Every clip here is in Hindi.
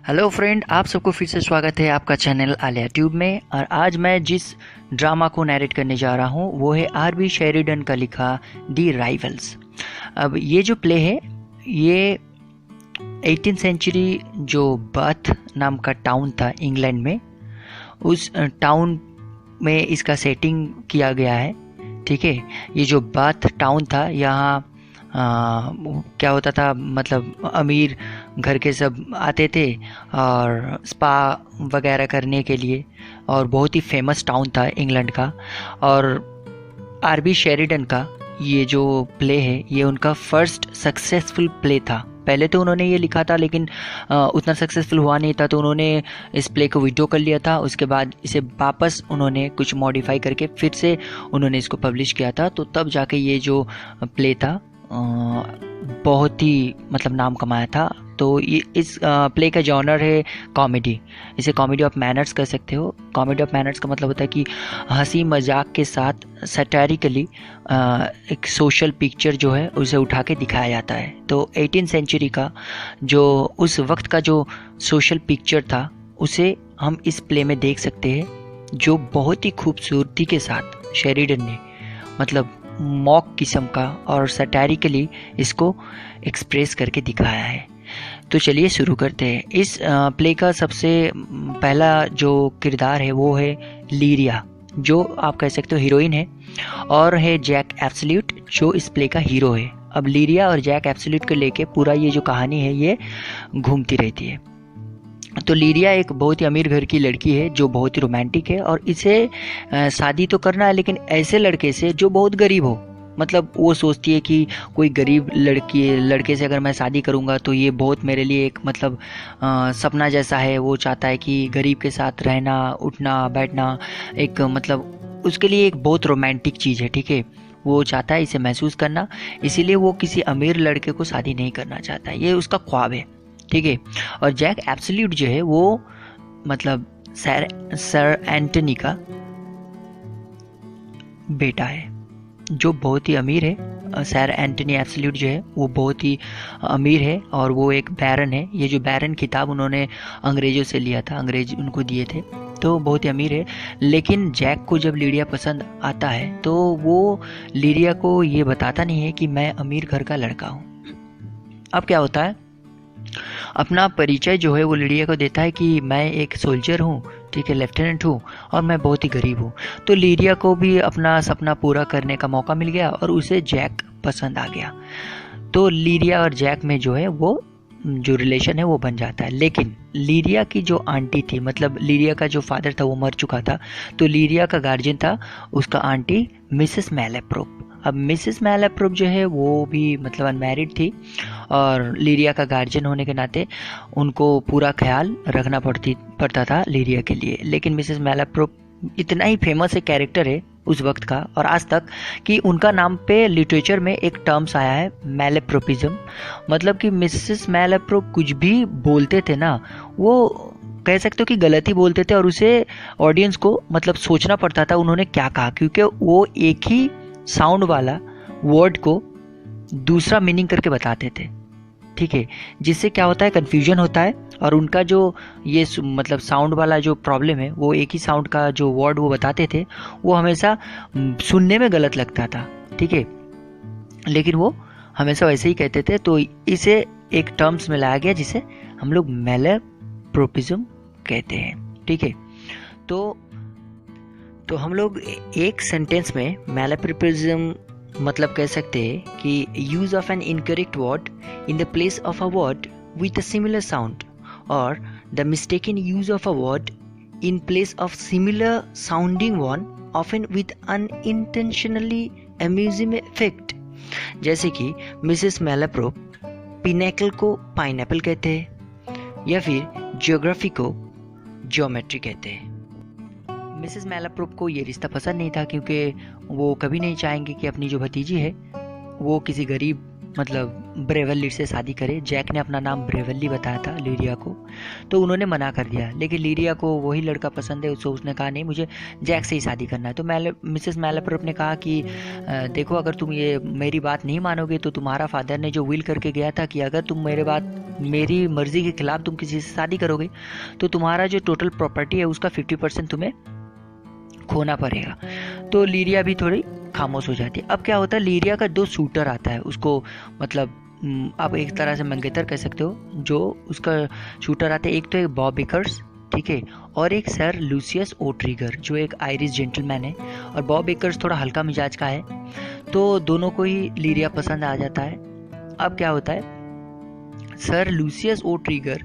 हेलो फ्रेंड, आप सबको फिर से स्वागत है आपका चैनल आलिया ट्यूब में। और आज मैं जिस ड्रामा को नैरेट करने जा रहा हूँ वो है आर.बी. शेरिडन का लिखा दी राइवल्स। अब ये जो प्ले है ये 18th सेंचुरी जो बाथ नाम का टाउन था इंग्लैंड में, उस टाउन में इसका सेटिंग किया गया है। ठीक है, ये जो बाथ टाउन था यहाँ क्या होता था, मतलब अमीर घर के सब आते थे और स्पा वगैरह करने के लिए, और बहुत ही फेमस टाउन था इंग्लैंड का। और आर.बी. शेरिडन का ये जो प्ले है ये उनका फर्स्ट सक्सेसफुल प्ले था। पहले तो उन्होंने ये लिखा था लेकिन उतना सक्सेसफुल हुआ नहीं था, तो उन्होंने इस प्ले को विड्रॉ कर लिया था। उसके बाद इसे वापस उन्होंने कुछ मॉडिफाई करके फिर से उन्होंने इसको पब्लिश किया था, तो तब जाके ये जो प्ले था बहुत ही मतलब नाम कमाया था। तो ये इस प्ले का जॉनर है कॉमेडी। इसे कॉमेडी ऑफ मैनर्स कह सकते हो। कॉमेडी ऑफ मैनर्स का मतलब होता है कि हंसी मजाक के साथ सैटारिकली एक सोशल पिक्चर जो है उसे उठा के दिखाया जाता है। तो 18th सेंचुरी का जो उस वक्त का जो सोशल पिक्चर था उसे हम इस प्ले में देख सकते हैं, जो बहुत ही खूबसूरती के साथ शेरिडन ने मतलब मॉक किस्म का और सैटारिकली इसको एक्सप्रेस करके दिखाया है। तो चलिए शुरू करते हैं। इस प्ले का सबसे पहला जो किरदार है वो है लीरिया, जो आप कह सकते हो हीरोइन है, और है जैक एब्सोल्यूट जो इस प्ले का हीरो है। अब लीरिया और जैक एब्सोल्यूट को लेके पूरा ये जो कहानी है ये घूमती रहती है। तो लीरिया एक बहुत ही अमीर घर की लड़की है जो बहुत ही रोमांटिक है, और इसे शादी तो करना है लेकिन ऐसे लड़के से जो बहुत गरीब हो। मतलब वो सोचती है कि कोई गरीब लड़के से अगर मैं शादी करूंगा तो ये बहुत मेरे लिए एक मतलब सपना जैसा है। वो चाहता है कि गरीब के साथ रहना, उठना बैठना एक मतलब उसके लिए एक बहुत रोमांटिक चीज़ है। ठीक है, वो चाहता है इसे महसूस करना, इसीलिए वो किसी अमीर लड़के को शादी नहीं करना चाहता है, ये उसका ख्वाब है। ठीक है, और जैक एब्सोल्यूट जो है वो मतलब सर एंटनी का बेटा है जो बहुत ही अमीर है। सर एंटनी एब्सोल्यूट जो है वो बहुत ही अमीर है और वो एक बैरन है। ये जो बैरन खिताब उन्होंने अंग्रेज़ों से लिया था, अंग्रेज उनको दिए थे, तो बहुत ही अमीर है। लेकिन जैक को जब लीरिया पसंद आता है तो वो लीरिया को ये बताता नहीं है कि मैं अमीर घर का लड़का हूँ। अब क्या होता है, अपना परिचय जो है वो लीरिया को देता है कि मैं एक सोल्जर हूँ, ठीक है, लेफ्टिनेंट हूँ, और मैं बहुत ही गरीब हूँ। तो लीरिया को भी अपना सपना पूरा करने का मौका मिल गया और उसे जैक पसंद आ गया। तो लीरिया और जैक में जो है वो जो रिलेशन है वो बन जाता है। लेकिन लीरिया की जो आंटी थी, मतलब लीरिया का जो फादर था वो मर चुका था, तो लीरिया का गार्जियन था उसका आंटी मिसेस मैलेप्रोप। अब मिसेस मैलेप्रोप जो है वो भी मतलब अनमैरिड थी, और लीरिया का गार्जियन होने के नाते उनको पूरा ख्याल रखना पड़ता था लीरिया के लिए। लेकिन मिसेस मैलेप्रोप इतना ही फेमस एक कैरेक्टर है उस वक्त का और आज तक कि उनका नाम पे लिटरेचर में एक टर्म्स आया है मैलेप्रोपिज्म। मतलब कि मिसेस मैलेप्रोप कुछ भी बोलते थे ना, वो कह सकते हो कि गलत ही बोलते थे, और उसे ऑडियंस को मतलब सोचना पड़ता था उन्होंने क्या कहा, क्योंकि वो एक ही साउंड वाला वर्ड को दूसरा मीनिंग करके बताते थे। ठीक है, जिससे क्या होता है, कन्फ्यूजन होता है, और उनका जो ये मतलब साउंड वाला जो प्रॉब्लम है, वो एक ही साउंड का जो वर्ड वो बताते थे वो हमेशा सुनने में गलत लगता था। ठीक है, लेकिन वो हमेशा वैसे ही कहते थे, तो इसे एक टर्म्स में लाया गया जिसे हम लोग मैलेप्रोपिज्म कहते हैं। ठीक है, तो हम लोग एक सेंटेंस में मैलेप्रोपिज्म मतलब कह सकते हैं कि use of an incorrect word in the place of a word with a similar sound, or the mistaken use of a word in place of similar sounding one, often with unintentionally amusing effect। जैसे कि मिसेस मैलेप्रोप पिनेकल को पाइनएप्पल कहते हैं या फिर जियोग्राफी को जियोमेट्री कहते हैं। मिसेस मैलेप्रोप को ये रिश्ता पसंद नहीं था, क्योंकि वो कभी नहीं चाहेंगे कि अपनी जो भतीजी है वो किसी गरीब मतलब ब्रेवली से शादी करे। जैक ने अपना नाम ब्रेवली बताया था लीरिया को, तो उन्होंने मना कर दिया, लेकिन लीरिया को वही लड़का पसंद है, उसको उसने कहा नहीं मुझे जैक से ही शादी करना है। तो मिसेस मैलाप्रोप ने कहा कि देखो अगर तुम ये मेरी बात नहीं मानोगे तो तुम्हारा फादर ने जो विल करके गया था कि अगर तुम मेरी मर्जी के खिलाफ तुम किसी से शादी करोगे तो तुम्हारा जो टोटल प्रॉपर्टी है उसका 50% तुम्हें खोना पड़ेगा। तो लीरिया भी थोड़ी खामोश हो जाती है। अब क्या होता है, लीरिया का 2 शूटर आता है उसको, मतलब आप एक तरह से मंगेतर कह सकते हो, जो उसका शूटर आते हैं। एक तो एक बॉब बेकर्स, ठीक है, और एक सर लूसियस ओट्रिगर जो एक आयरिश जेंटलमैन है, और बॉब बेकर्स थोड़ा हल्का मिजाज का है। तो दोनों को ही लीरिया पसंद आ जाता है। अब क्या होता है, सर लूसियस ओट्रिगर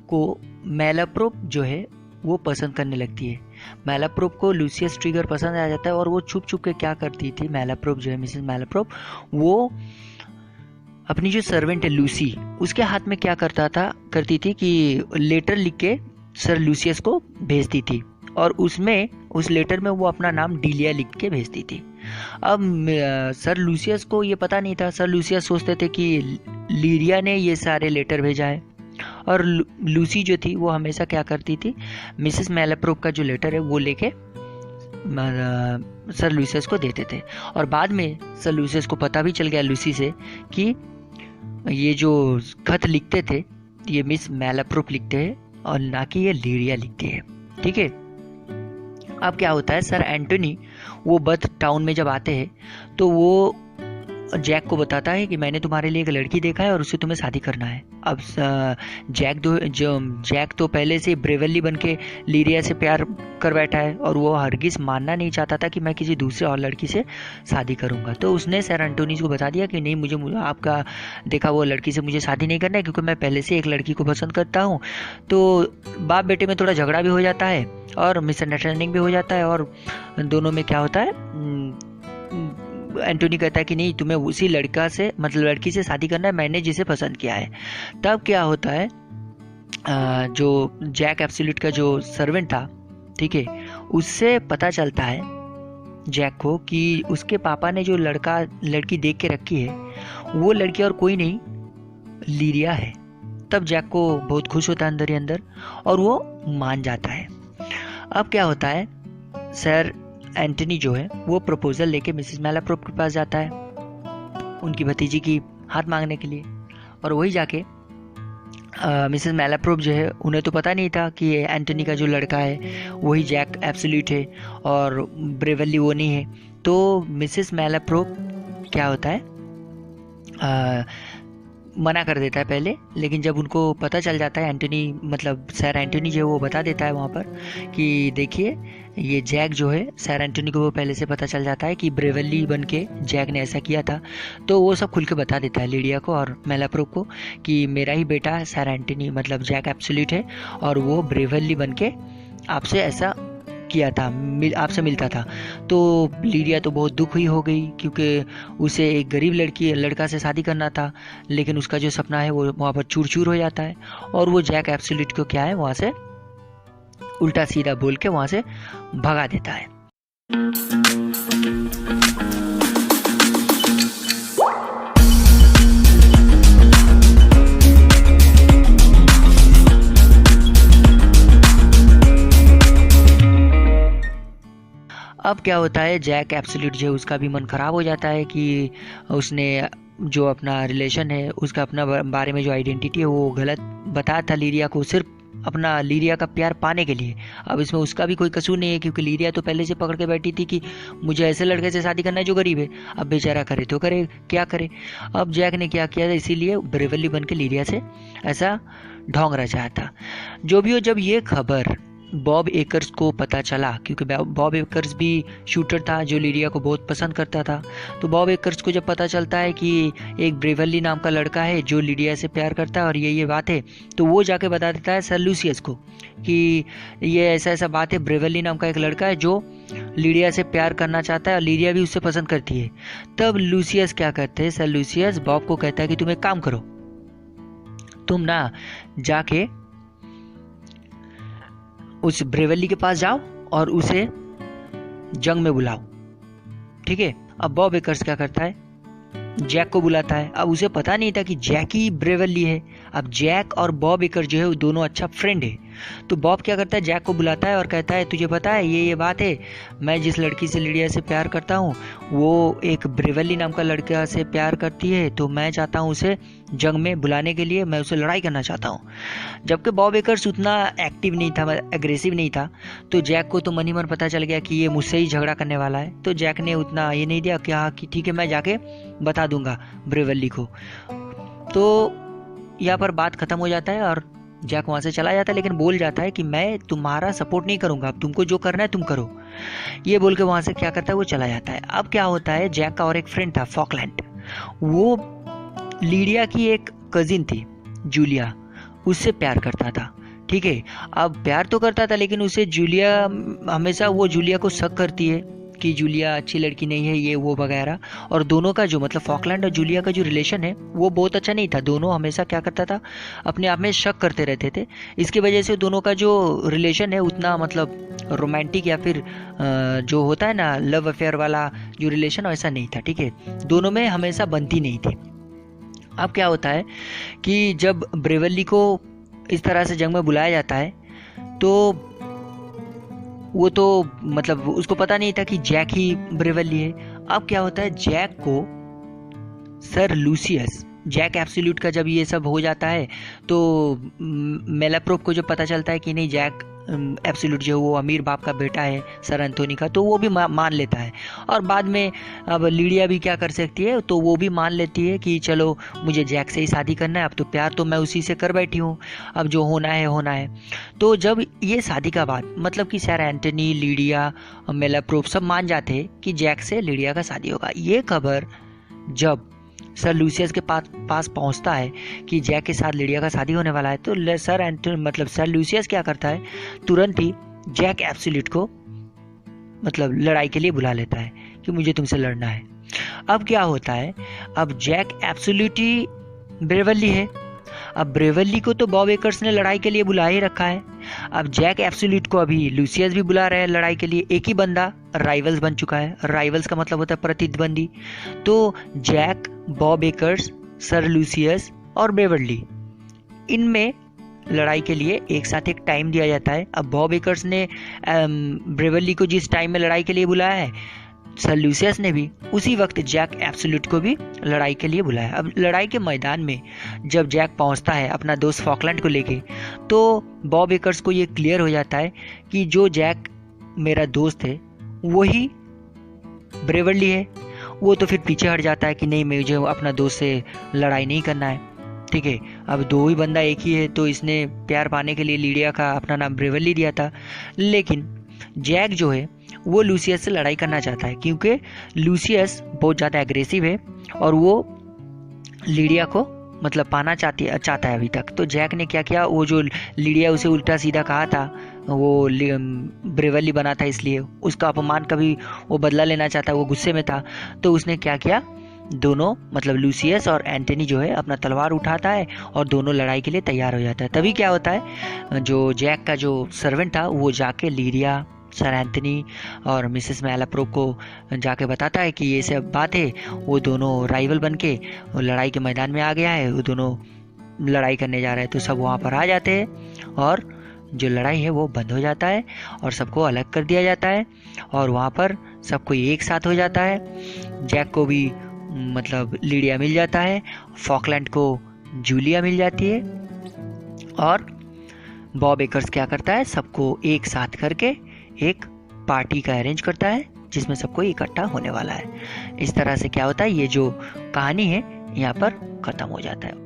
को मैलाप्रोप जो है वो पसंद करने लगती है। मैलाप्रोप को लूसियस ट्रिगर पसंद आ जाता है, और वो छुप छुप के क्या करती थी, मैलाप्रोप जो है मिसेस मैलाप्रोप, वो अपनी जो सर्वेंट है लूसी, उसके हाथ में क्या करती थी कि लेटर लिख के सर लूसियस को भेजती थी, और उस लेटर में वो अपना नाम डीलिया लिख के भेजती थी। अब सर लूसियस को ये पता नहीं था। सर लूसियस सोचते थे कि लीरिया ने ये सारे लेटर भेजा है, और लूसी जो थी वो हमेशा क्या करती थी, मिसेस मैलाप्रोप का जो लेटर है वो लेके सर लूसियस को देते थे। और बाद में सर लूसियस को पता भी चल गया लूसी से कि ये जो खत लिखते थे ये मिस मैलाप्रोप लिखते हैं और ना कि ये लीरिया लिखती है, ठीक है। अब क्या होता है, सर एंटोनी वो बर्थ टाउन में जब आते हैं तो वो जैक को बताता है कि मैंने तुम्हारे लिए एक लड़की देखा है और उससे तुम्हें शादी करना है। अब जैक तो पहले से ब्रेवली बन के लीरिया से प्यार कर बैठा है, और वो हरगिज मानना नहीं चाहता था कि मैं किसी दूसरे और लड़की से शादी करूंगा। तो उसने सर एंटोनी को बता दिया कि नहीं, मुझे आपका देखा वो लड़की से मुझे शादी नहीं करना है, क्योंकि मैं पहले से एक लड़की को पसंद करता हूँ। तो बाप बेटे में थोड़ा झगड़ा भी हो जाता है और मिसअंडरस्टैंडिंग भी हो जाता है, और दोनों में क्या होता है, एंटोनी कहता है कि नहीं, तुम्हें उसी लड़की से शादी करना है, मैंने जिसे पसंद किया है। तब क्या होता है, जो जैक एब्सोल्यूट का जो सर्वेंट था, ठीक है, उससे पता चलता है जैक को कि उसके पापा ने जो लड़की देख के रखी है वो लड़की और कोई नहीं लीरिया है। तब जैक को बहुत खुश होता है अंदर ही अंदर, और वो मान जाता है। अब क्या होता है, सर एंटनी जो है वो प्रपोजल लेके मिसेस मैलाप्रोप के पास जाता है उनकी भतीजी की हाथ मांगने के लिए, और वही जाके मिसेस मैलाप्रोप जो है, उन्हें तो पता नहीं था कि एंटनी का जो लड़का है वही जैक एब्सोल्यूट है और ब्रेवली वो नहीं है। तो मिसेस मैलाप्रोप क्या होता है, मना कर देता है पहले, लेकिन जब उनको पता चल जाता है, एंटनी मतलब सर एंटनी जो है वो बता देता है वहाँ पर कि देखिए ये जैक जो है, सर एंटनी को वो पहले से पता चल जाता है कि ब्रेवली बन के जैक ने ऐसा किया था। तो वो सब खुल के बता देता है लीरिया को और मैलाप्रोप को कि मेरा ही बेटा सर एंटनी मतलब जैक एब्सोल्यूट है, और वो ब्रेवली बन के आपसे ऐसा किया था, आपसे मिलता था। तो लीरिया तो बहुत दुख हुई हो गई, क्योंकि उसे एक गरीब लड़का से शादी करना था, लेकिन उसका जो सपना है वो वहाँ पर चूर चूर हो जाता है, और वो जैक एब्सोल्यूट को क्या है वहाँ से उल्टा सीधा बोल के वहाँ से भगा देता है। अब क्या होता है, जैक एब्सोल्यूट जो है उसका भी मन खराब हो जाता है कि उसने जो अपना रिलेशन है उसका अपना बारे में जो आइडेंटिटी है वो गलत बताया था लीरिया को, सिर्फ अपना लीरिया का प्यार पाने के लिए। अब इसमें उसका भी कोई कसूर नहीं है, क्योंकि लीरिया तो पहले से पकड़ के बैठी थी कि मुझे ऐसे लड़के से शादी करना है जो गरीब है। अब बेचारा करे तो करे, क्या करे। अब जैक ने क्या किया था, इसीलिए ब्रेवली बन के लीरिया से ऐसा ढोंग रचा था। जो भी हो, जब ये खबर बॉब एकर्स को पता चला, क्योंकि बॉब एकर्स भी शूटर था जो लीरिया को बहुत पसंद करता था, तो बॉब एकर्स को जब पता चलता है कि एक ब्रेवली नाम का लड़का है जो लीरिया से प्यार करता है और ये बात है, तो वो जाके बता देता है सर लूसियस को कि ये ऐसा बात है, ब्रेवली नाम का एक लड़का है जो लीरिया से प्यार करना चाहता है और लीरिया भी उससे पसंद करती है। तब लूसियस क्या करते हैं, सर लूसियस बॉब को कहता है कि तुम एक काम करो, तुम ना जाके उस ब्रेवली के पास जाओ और उसे जंग में बुलाओ, ठीक है। अब बॉब एकर्स क्या करता है, जैक को बुलाता है। अब उसे पता नहीं था कि जैक ही ब्रेवली है। अब जैक और बॉब एकर जो है वो दोनों अच्छा फ्रेंड है। तो बॉब क्या करता है, जैक को बुलाता है और कहता है तुझे पता है ये बात है, मैं जिस लड़की से लिडिया से प्यार करता हूँ वो एक ब्रेवली नाम का लड़का से प्यार करती है, तो मैं चाहता हूँ उसे जंग में बुलाने के लिए, मैं उसे लड़ाई करना चाहता हूँ। जबकि बॉब एकर्स उतना एक्टिव नहीं था, एग्रेसिव नहीं था। तो जैक को तो मन ही मन पता चल गया कि ये मुझसे ही झगड़ा करने वाला है। तो जैक ने उतना ये नहीं दिया कि हाँ कि ठीक है मैं जाके बता दूंगा ब्रेवली को। तो यहाँ पर बात खत्म हो जाता है और जैक वहाँ से चला जाता है, लेकिन बोल जाता है कि मैं तुम्हारा सपोर्ट नहीं करूंगा, अब तुमको जो करना है तुम करो। ये बोल के वहाँ से क्या करता है, वो चला जाता है। अब क्या होता है, जैक का और एक फ्रेंड था फॉकलैंड, वो लिडिया की एक कजिन थी जूलिया, उससे प्यार करता था। ठीक है, अब प्यार तो करता था लेकिन उसे जूलिया हमेशा वो जूलिया को शक करती है कि जूलिया अच्छी लड़की नहीं है, ये वो वगैरह। और दोनों का जो मतलब फॉकलैंड और जूलिया का जो रिलेशन है वो बहुत अच्छा नहीं था। दोनों हमेशा क्या करता था, अपने आप में शक करते रहते थे। इसकी वजह से दोनों का जो रिलेशन है उतना मतलब रोमांटिक या फिर जो होता है ना लव अफेयर वाला जो रिलेशन, वैसा नहीं था। ठीक है, दोनों में हमेशा बनती नहीं थी। अब क्या होता है कि जब ब्रेवली को इस तरह से जंग में बुलाया जाता है तो वो तो मतलब उसको पता नहीं था कि जैक ही ब्रेवली है। अब क्या होता है, जैक को सर लूसियस, जैक एब्सोल्यूट का जब ये सब हो जाता है तो मेलाप्रोप को जो पता चलता है कि नहीं जैक एब्सोल्यूट जो वो अमीर बाप का बेटा है सर एंथोनी का, तो वो भी मान लेता है। और बाद में अब लिडिया भी क्या कर सकती है, तो वो भी मान लेती है कि चलो मुझे जैक से ही शादी करना है, अब तो प्यार तो मैं उसी से कर बैठी हूँ, अब जो होना है होना है। तो जब ये शादी का बात मतलब कि सर एंथोनी, लिडिया, मेलाप्रोप सब मान जाते हैं कि जैक से लिडिया का शादी होगा। ये खबर जब सर लूसियस के पास पहुंचता है कि जैक के साथ लिडिया का शादी होने वाला है, तो सर एंटोनी मतलब सर लूसियस क्या करता है, तुरंत ही जैक एब्सोल्यूट को मतलब लड़ाई के लिए बुला लेता है कि मुझे तुमसे लड़ना है। अब क्या होता है, अब जैक एब्सोल्यूट ही ब्रेवली है। अब ब्रेवली को तो बॉब एकर्स ने लड़ाई के लिए बुला ही रखा है। अब जैक एब्सोल्यूट को अभी लूसियस भी बुला रहे हैं लड़ाई के लिए। एक ही बंदा राइवल्स बन चुका है। राइवल्स का मतलब होता है प्रतिद्वंदी। तो Jack, Bob Acres, sir Lucius और ब्रेवली, इनमें लड़ाई के लिए एक साथ एक टाइम दिया जाता है। अब बॉब एकर्स ने ब्रेवली को जिस टाइम में लड़ाई के लिए बुलाया है, सर लूसियस ने भी उसी वक्त जैक एब्सोल्यूट को भी लड़ाई के लिए बुलाया। अब लड़ाई के मैदान में जब जैक पहुंचता है अपना दोस्त फॉकलैंड को लेके, तो बॉब एकर्स को ये क्लियर हो जाता है कि जो जैक मेरा दोस्त है वही ब्रेवली है। वो तो फिर पीछे हट जाता है कि नहीं, मुझे अपना दोस्त से लड़ाई नहीं करना है। ठीक है, अब दो ही बंदा एक ही है, तो इसने प्यार पाने के लिए लिडिया का अपना नाम ब्रेवली दिया था। लेकिन जैक जो है वो लूसियस से लड़ाई करना चाहता है क्योंकि लूसियस बहुत ज़्यादा एग्रेसिव है और वो लिडिया को मतलब पाना चाहता है अभी तक। तो जैक ने क्या किया, वो जो लिडिया उसे उल्टा सीधा कहा था, वो ब्रेवली बना था इसलिए उसका अपमान कभी वो बदला लेना चाहता, वो गुस्से में था। तो उसने क्या किया, दोनों मतलब लूसियस और एंटनी जो है अपना तलवार उठाता है और दोनों लड़ाई के लिए तैयार हो जाता है। तभी क्या होता है, जो जैक का जो सर्वेंट था वो जाके लिडिया, सर एंथनी और मिसेस मेलाप्रोप को जाके बताता है कि ये सब बात है। वो दोनों राइवल बन के लड़ाई के मैदान में आ गया है, वो दोनों लड़ाई करने जा रहे हैं। तो सब वहाँ पर आ जाते हैं और जो लड़ाई है वो बंद हो जाता है और सबको अलग कर दिया जाता है और वहाँ पर सब कोई एक साथ हो जाता है। जैक को भी मतलब लिडिया मिल जाता है, फॉकलैंड को जूलिया मिल जाती है और बॉब एकर्स क्या करता है, सबको एक साथ करके एक पार्टी का अरेंज करता है जिसमें सबको इकट्ठा होने वाला है। इस तरह से क्या होता है, ये जो कहानी है यहाँ पर खत्म हो जाता है।